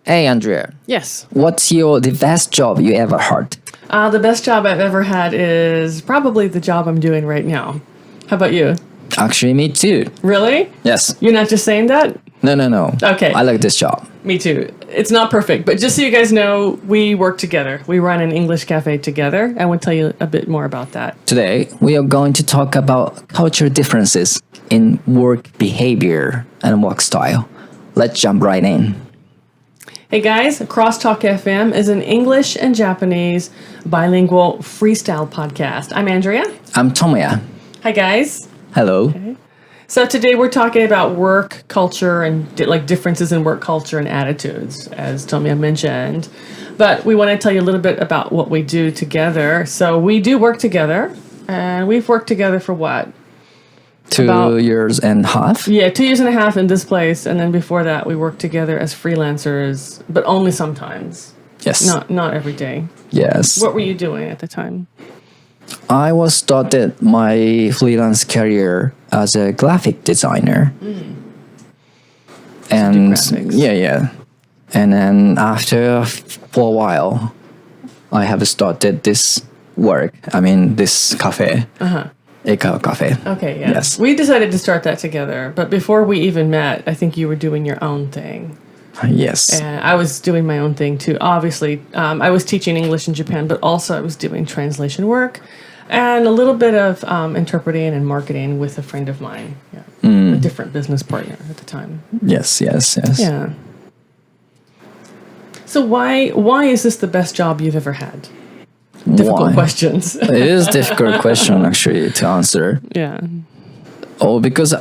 Hey, Andrea. Yes. What's the best job you ever had? The best job I've ever had is probably the job I'm doing right now. How about you? Actually, me too. Really? Yes. You're not just saying that? No. Okay. I like this job. Me too. It's not perfect, but just so you guys know, we work together. We run an English cafe together, and we'll tell you a bit more about that. Today, we are going to talk about cultural differences in work behavior and work style. Let's jump right in. Hey guys, CrossTalk FM is an English and Japanese bilingual freestyle podcast. I'm Andrea. I'm Tomoya. Hi guys. Hello. Okay. So today we're talking about work culture and differences in work culture and attitudes, as Tomoya mentioned. But we want to tell you a little bit about what we do together. So we do work together, and we've worked together for what? 2 years and a half? Yeah, 2 years and a half in this place, and then before that we worked together as freelancers, but only sometimes. Yes. Not every day. Yes. What were you doing at the time? I was started my freelance career as a graphic designer. And graphics. yeah. And then after for a while, I have started this cafe. Eika cafe. Okay, yeah. Yes. We decided to start that together, but before we even met, I think you were doing your own thing. Yes. And I was doing my own thing too. Obviously, I was teaching English in Japan, but also I was doing translation work and a little bit of interpreting and marketing with a friend of mine, a different business partner at the time. Yes. Yeah. So why is this the best job you've ever had? Difficult Why? questions. It is a difficult question actually to answer. Yeah. Oh, because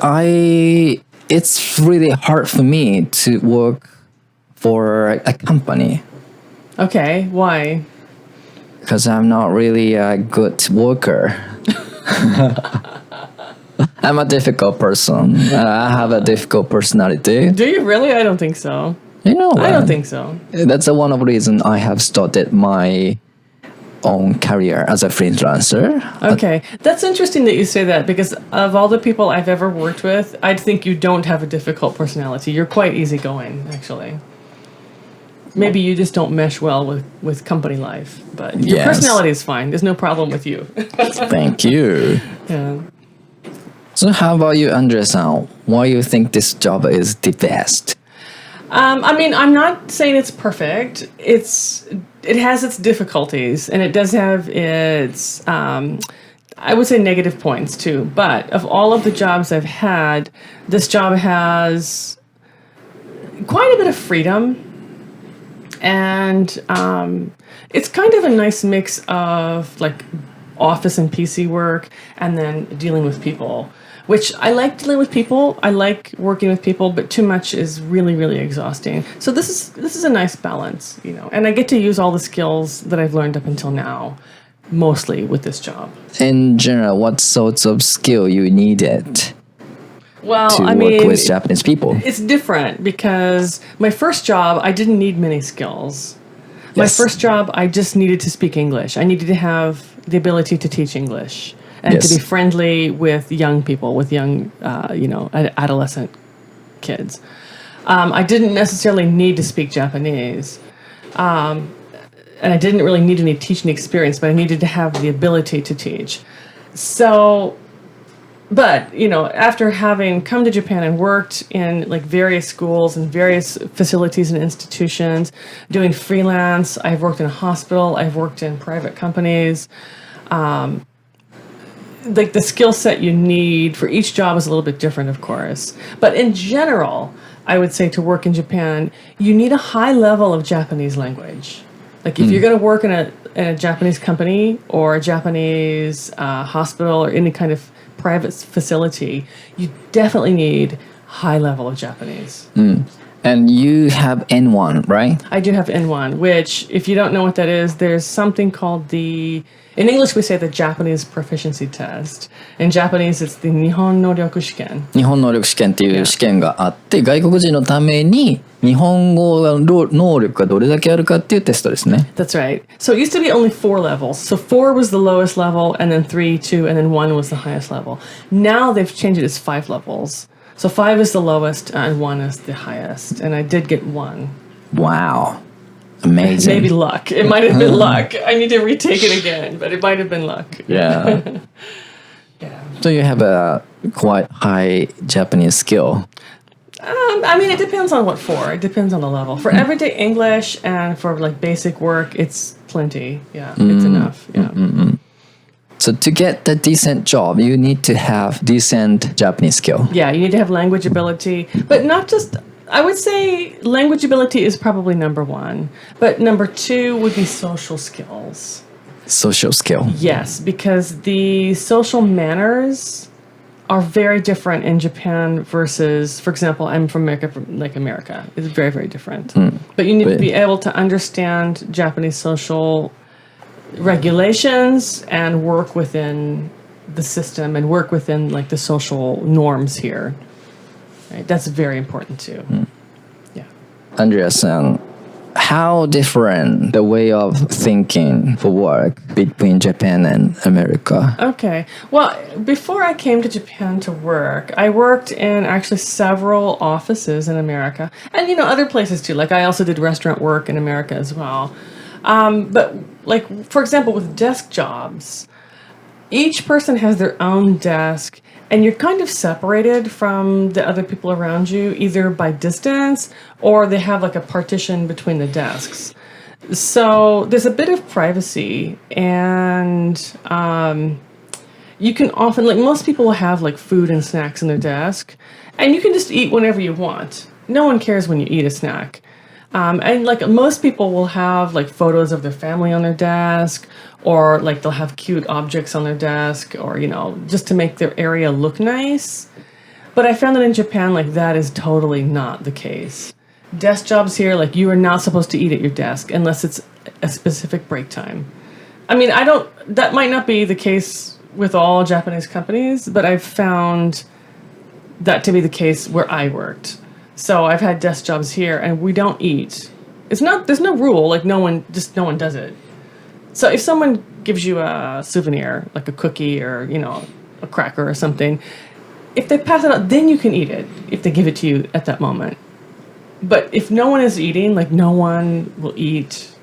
it's really hard for me to work for a company Okay. Why? because I'm not really a good worker. I'm a difficult person. I have a difficult personality. Do you really? I don't think so. You know, I don't think so. that's one of the reasons I have started my own career as a freelancer. Okay. That's interesting that you say that because of all the people I've ever worked with, I'd think you don't have a difficult personality. You're quite easygoing, actually. Maybe you just don't mesh well with company life, but your Yes. personality is fine. There's no problem with you. Thank you. Yeah. So how about you, Andrea-san? Why you think this job is the best? I'm not saying it's perfect. It has its difficulties, and it does have its, I would say, negative points too. But of all of the jobs I've had, this job has quite a bit of freedom, and it's kind of a nice mix of like office and PC work, and then dealing with people. Which I like dealing with people. I like working with people, but too much is really, really exhausting. So this is a nice balance, and I get to use all the skills that I've learned up until now, mostly with this job. In general, what sorts of skill you needed Well, to work with Japanese people? It's different because my first job, I didn't need many skills. My Yes. first job, I just needed to speak English. I needed to have the ability to teach English and to Yes. be friendly with young people, with young, adolescent kids. I didn't necessarily need to speak Japanese. And I didn't really need any teaching experience, but I needed to have the ability to teach. So, but, after having come to Japan and worked in like various schools and various facilities and institutions, doing freelance, I've worked in a hospital, I've worked in private companies, like the skill set you need for each job is a little bit different, of course. But in general, I would say to work in Japan, you need a high level of Japanese language. Like if you're going to work in a Japanese company or a Japanese hospital or any kind of private facility, you definitely need high level of Japanese. And you have N1, right? I do have N1, which, if you don't know what that is, there's something called in English we say the Japanese proficiency test. In Japanese, it's the Nihon no Ryoku Shiken. 日本能力試験っていう試験があって、外国人のために日本語の能力がどれだけあるかっていうテストですね。 That's right. So it used to be only 4 levels. So 4 was the lowest level, and then 3, 2, and then 1 was the highest level. Now they've changed it as 5 levels. So 5 is the lowest, and 1 is the highest. And I did get 1. Wow. Amazing. Maybe luck. It might have been luck. I need to retake it again, but it might have been luck. Yeah. Yeah. So you have a quite high Japanese skill. I mean, it depends on what for. It depends on the level. For everyday English and for like basic work, it's plenty. Yeah, it's enough. Yeah. So to get the decent job, you need to have decent Japanese skill. Yeah, you need to have language ability, but not just. I would say language ability is probably number one, but number two would be social skills. Social skill. Yes, because the social manners are very different in Japan versus, for example, I'm from America, America. It's very, very different. But you need to be able to understand Japanese social regulations and work within the system and work within like the social norms here. Right? That's very important too. Yeah. Andreas-san, how different the way of thinking for work between Japan and America? Okay. Well, before I came to Japan to work, I worked in actually several offices in America and, other places too. Like I also did restaurant work in America as well. But like, for example, with desk jobs, each person has their own desk and you're kind of separated from the other people around you, either by distance or they have like a partition between the desks. So there's a bit of privacy and you can often, like most people will have like food and snacks in their desk and you can just eat whenever you want. No one cares when you eat a snack. And like most people will have like photos of their family on their desk or like they'll have cute objects on their desk or, just to make their area look nice. But I found that in Japan, like that is totally not the case. Desk jobs here, like you are not supposed to eat at your desk unless it's a specific break time. I mean, that might not be the case with all Japanese companies, but I've found that to be the case where I worked. So I've had desk jobs here and we don't eat. There's no rule, like no one does it. So if someone gives you a souvenir, like a cookie or, a cracker or something, if they pass it out, then you can eat it if they give it to you at that moment. But if no one is eating, like no one will eat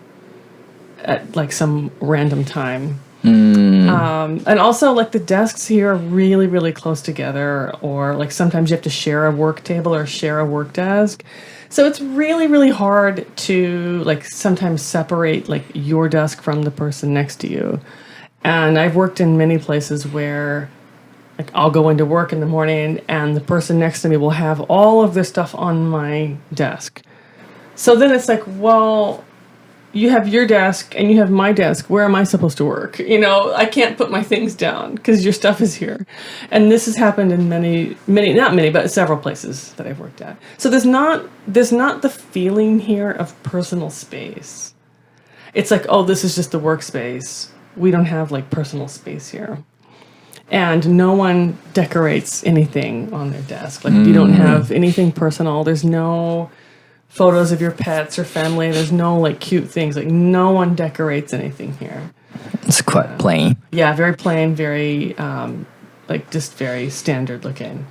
at like some random time. And also like the desks here are really, really close together or like sometimes you have to share a work table or share a work desk. So it's really, really hard to like sometimes separate like your desk from the person next to you. And I've worked in many places where like I'll go into work in the morning and the person next to me will have all of their stuff on my desk. So then it's like, well, you have your desk and you have my desk. Where am I supposed to work? I can't put my things down because your stuff is here. And this has happened in many, not many, but several places that I've worked at. So there's not the feeling here of personal space. It's like, oh, this is just the workspace. We don't have like personal space here. And no one decorates anything on their desk. Like you don't have anything personal. There's no photos of your pets or family. There's no like cute things. Like no one decorates anything here. It's quite plain. Yeah, very plain, very like just very standard looking.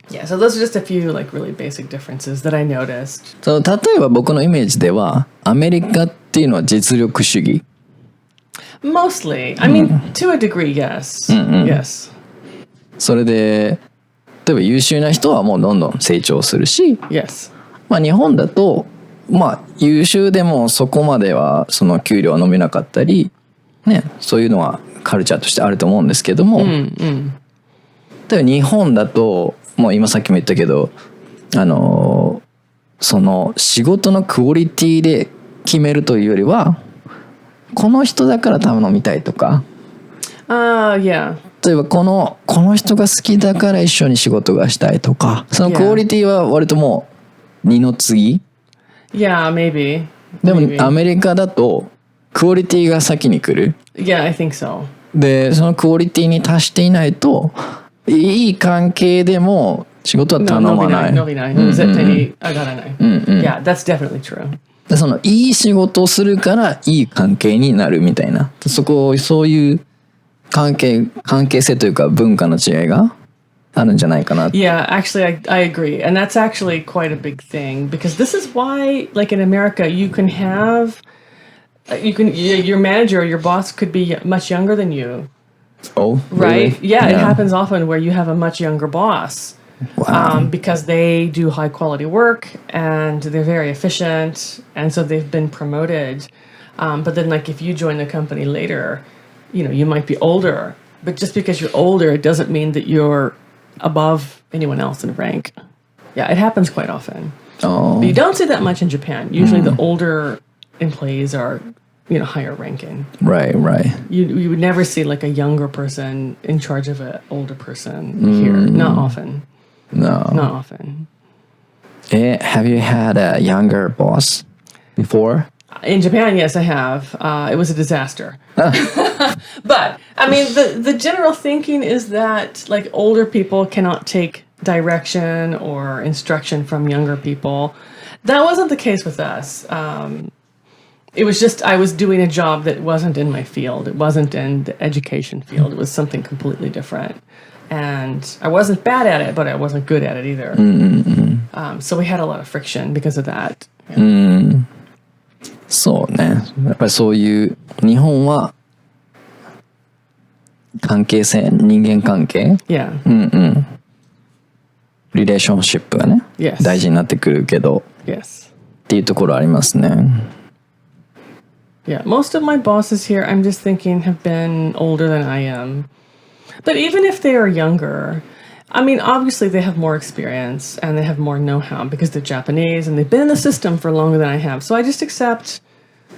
Yeah, so those are just a few like really basic differences that I noticed. So 例えば僕のイメージではアメリカっていうのは実力主義。Mostly. I mean, to a degree, yes. Yes. それで例えば優秀な人はもうどんどん成長するし、Yes. 日本だと優秀でもそこまではその給料は伸びなかったり、ね、そういうのはカルチャーとしてあると思うんですけども、例えば日本だともう今さっきも言ったけど、その仕事のクオリティで決めるというよりはこの人だから頼みたいとか、yeah. 例えばこの人が好きだから一緒に仕事がしたいとか、そのクオリティは割ともう二の次。Yeah, maybe. でもアメリカだとクオリティが先に来る。Yeah, I think so. でそのクオリティに達していないといい関係でも仕事は頼まない。伸びない。絶対に上がらない。Yeah, that's definitely true. でそのいい仕事をするからいい関係になるみたいな、そういう関係性というか文化の違いがあるんじゃないかな。Yeah, actually, I agree. And that's actually quite a big thing because this is why, like in America, you can have, your manager or your boss could be much younger than you. Oh, Right? really? Yeah, it happens often where you have a much younger boss. Wow. Because they do high quality work and they're very efficient. And so they've been promoted. But then, like, if you join the company later, you might be older. But just because you're older, it doesn't mean that you're above anyone else in rank. Yeah, it happens quite often. Oh. But you don't see that much in Japan. Usually the older employees are, higher ranking. Right. You would never see like a younger person in charge of an older person here. Not often. No. Not often. Have you had a younger boss before? In Japan, yes, I have. It was a disaster. But, I mean, the general thinking is that, like, older people cannot take direction or instruction from younger people. That wasn't the case with us. It was just I was doing a job that wasn't in my field. It wasn't in the education field. It was something completely different. And I wasn't bad at it, but I wasn't good at it either. So we had a lot of friction because of that. Yeah. そうね。やっぱりそういう日本は関係性、人間関係、Yeah. リレーションシップがね、Yes. 大事になってくるけど Yes. っていうところありますね。Yeah, most of my bosses here, I'm just thinking, have been older than I am. But even if they are younger, I mean, obviously they have more experience and they have more know-how because they're Japanese and they've been in the system for longer than I have. So I just accept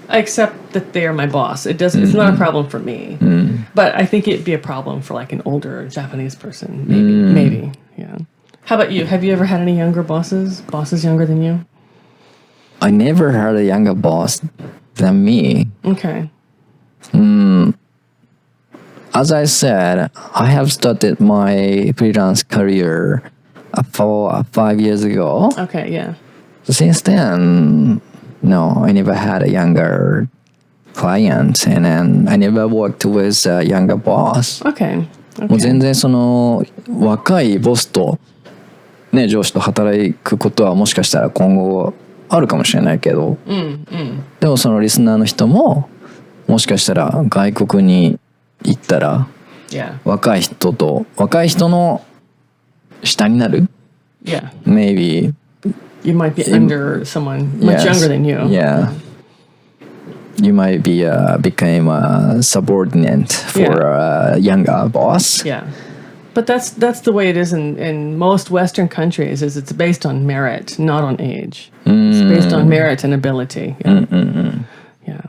that they are my boss. It's not a problem for me. But I think it'd be a problem for like an older Japanese person. Maybe. Yeah. How about you? Have you ever had any younger bosses? Bosses younger than you? I never had a younger boss than me. Okay. As I said, I have started my freelance career 5 years ago. Okay, yeah. Since then, no, I never had a younger client, and then I never worked with a younger boss. Okay. もう全然その若いボスとね上司と働くことはもしかしたら今後あるかもしれないけど、でもそのリスナーの人ももしかしたら外国に行ったら、若い人の下になる、maybe you might be under someone much younger than you. Yeah. You might be became a subordinate for a younger boss. Yeah. But that's the way it is in most Western countries. Is it's based on merit, not on age. It's based on merit and ability. Yeah.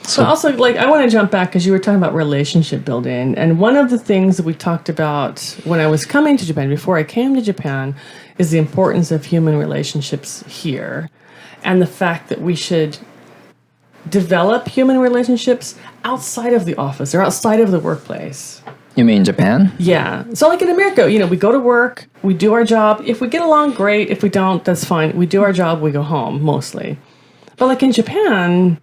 So also, like, I want to jump back because you were talking about relationship building, and one of the things that we talked about when I was coming to Japan, before I came to Japan, is the importance of human relationships here, and the fact that we should develop human relationships outside of the office or outside of the workplace. You mean Japan? Yeah. So like in America, we go to work, we do our job. If we get along, great. If we don't, that's fine. We do our job, we go home, mostly. But like in Japan,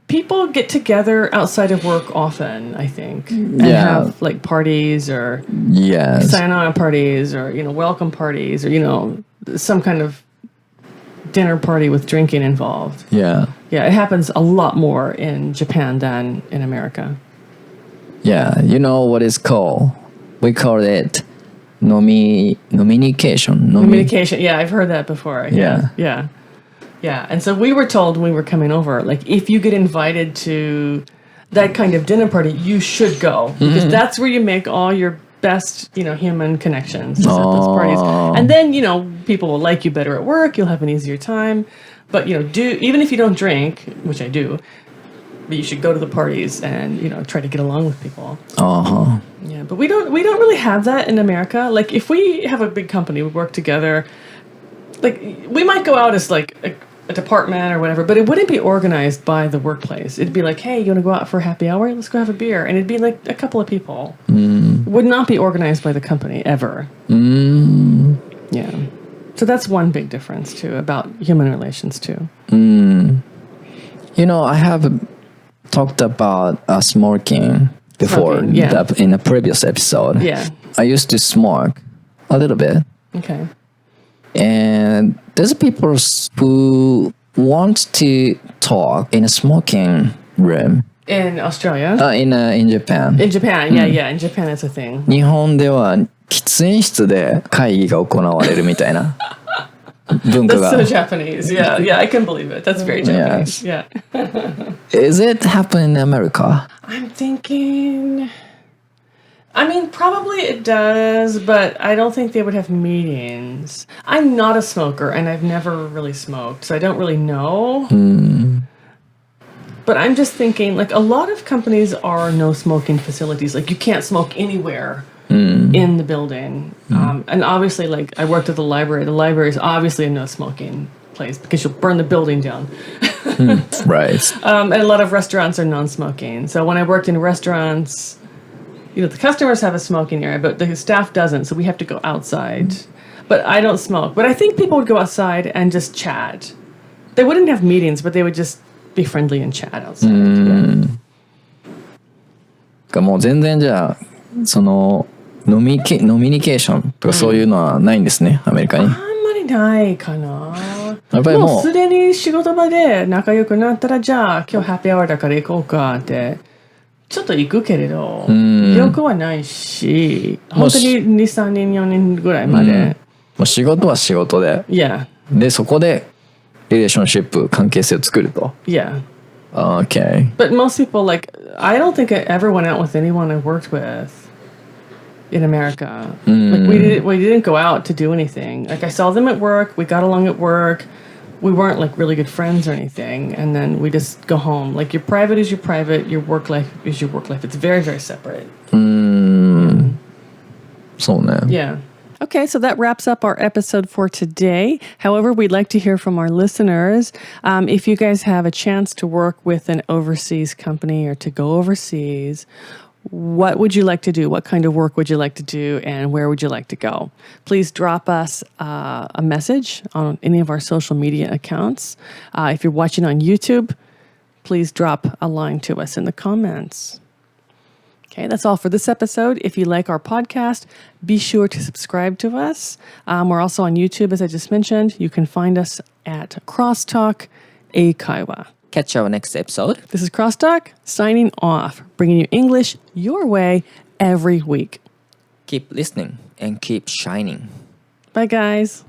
people get together outside of work often, I think. And have like parties or sayonara parties or, welcome parties or, some kind of dinner party with drinking involved. Yeah. Yeah, it happens a lot more in Japan than in America. Yeah, you know what it's called? We call it nominication. Communication. Yeah, I've heard that before. Yeah. And so we were told when we were coming over, like, if you get invited to that kind of dinner party, you should go because that's where you make all your best, human connections at those parties. And then, people will like you better at work. You'll have an easier time. But, even if you don't drink, which I do, but you should go to the parties and, try to get along with people. Yeah, but we don't really have that in America. Like, if we have a big company, we work together, like, we might go out as, like, a department or whatever, but it wouldn't be organized by the workplace. It'd be like, hey, you want to go out for a happy hour? Let's go have a beer. And it'd be like a couple of people. Would not be organized by the company, ever. Yeah. So that's one big difference, too, about human relations, too. I have talked about smoking before in the previous episode. Yeah. I used to smoke a little bit. Okay. And there's people who want to talk in a smoking room. In Australia? In Japan. In Japan, yeah. In Japan, it's a thing. 日本では喫煙室で会議が行われるみたいな文化 That's が。 so Japanese. Yeah, I can believe it. That's very Japanese. Yeah. Is it happening in America? I'm thinking. I mean, probably it does, but I don't think they would have meetings. I'm not a smoker, and I've never really smoked, so I don't really know. But I'm just thinking, like, a lot of companies are no smoking facilities. Like, you can't smoke anywhere in the building. And obviously, like, I worked at the library. The library is obviously a no smoking place because you'll burn the building down. Right. And a lot of restaurants are non-smoking. So when I worked in restaurants, you know, the customers have a smoking area, but the staff doesn't. So we have to go outside. But I don't smoke. But I think people would go outside and just chat. They wouldn't have meetings, but they would just be friendly and chat outside. Yeah. もう全然じゃあそのノミニケーションとかそういうのはないんですね、アメリカに。あんまりないかな。やっぱりもうすでに仕事場で仲良くなったら、じゃあ今日ハッピーアワーだから行こうかってちょっと行くけれど、よくはないし、本当に2、3人4人ぐらいまで。もう仕事は仕事で、Yeah. でそこでリレーションシップ関係性を作ると。Yeah. Okay. But most people, like, I don't think I ever went out with anyone I worked with in America. Like, we didn't go out to do anything. Like, I saw them at work. We got along at work. We weren't, like, really good friends or anything. And then we just go home. Like, your private is your private. Your work life is your work life. It's very, very separate. そうね。Yeah. Okay, so that wraps up our episode for today. However, we'd like to hear from our listeners. If you guys have a chance to work with an overseas company or to go overseas, what would you like to do? What kind of work would you like to do? And where would you like to go? Please drop us a message on any of our social media accounts. If you're watching on YouTube, please drop a line to us in the comments. Okay, that's all for this episode. If you like our podcast, be sure to subscribe to us. We're also on YouTube, as I just mentioned. You can find us at CrossTalk Eikaiwa. Catch our next episode. This is CrossTalk signing off, bringing you English your way every week. Keep listening and keep shining. Bye, guys.